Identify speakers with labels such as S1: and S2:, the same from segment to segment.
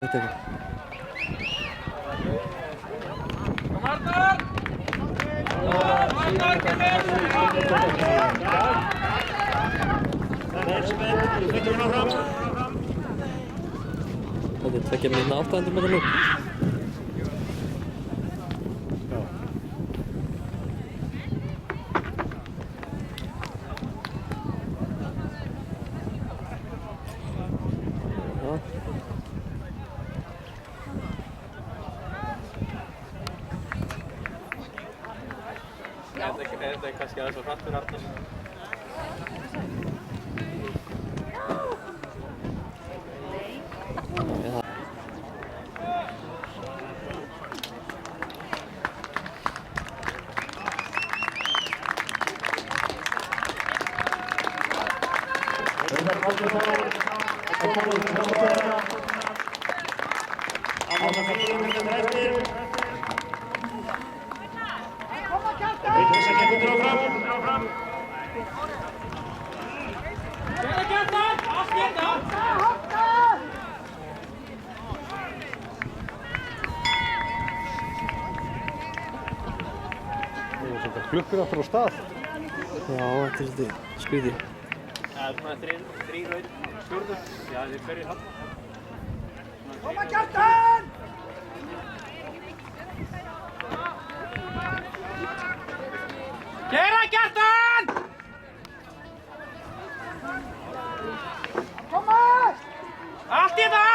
S1: Þetta er tveggja mínútna 800 metra lúk.
S2: Þetta er kannski aðeins og hrattur Arnar.
S3: Klukkur aftur á stað.
S1: Já, þetta er svolítið skrítið.
S2: Það er svona þrír raun fjórður. Já, þeir hverjir hann.
S4: Koma Kjartan!
S2: Keyra Kjartan!
S4: Koma!
S2: Allt í þetta!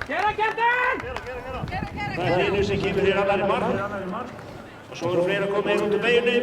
S2: Keyra Kjartan!
S5: Það er einu sem kemur hér annarri mark og svo eru fleiri að koma hér út úr beiginni.